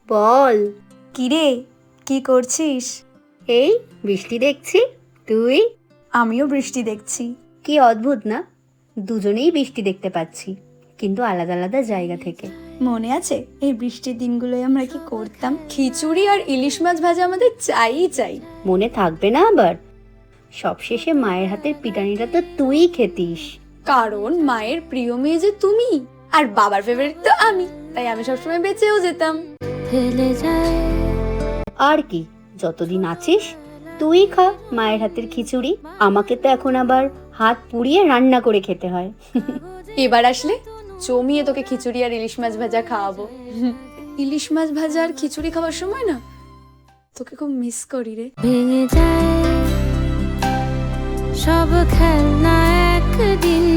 বল। কিরে, কি করছিস? এই বৃষ্টি দেখছি, তুই? আমিও বৃষ্টি দেখছি। কি অদ্ভুত না, দুজনেই বৃষ্টি দেখতে পাচ্ছি, কিন্তু আলাদা আলাদা জায়গা থেকে। মনে আছে এই বৃষ্টির দিনগুলোয় আমরা কি করতাম? খিচুড়ি আর ইলিশ মাছ ভাজা আমাদের চাই। মনে থাকবে না আবার? সবশেষে মায়ের হাতের পিটানিটা তো তুই খেতিস। কারণ মায়ের প্রিয় মেয়ে যে তুমি, আর বাবার ফেভারিট তো আমি, তাই আমি সবসময় বেঁচেও যেতাম। আর কি, যতদিন আছিস তুই খা মায়ের হাতের খিচুড়ি, আমাকে তো এখন আবার হাত পুড়িয়ে রান্না করে খেতে হয়। এবার আসলে জমিয়ে তোকে খিচুড়ি আর ইলিশ মাছ ভাজা খাওয়াবো। ইলিশ মাছ ভাজা আর খিচুড়ি খাওয়ার সময় না তোকে খুব মিস করি রে। ভেঙে যায় সব খেলনা একদিন।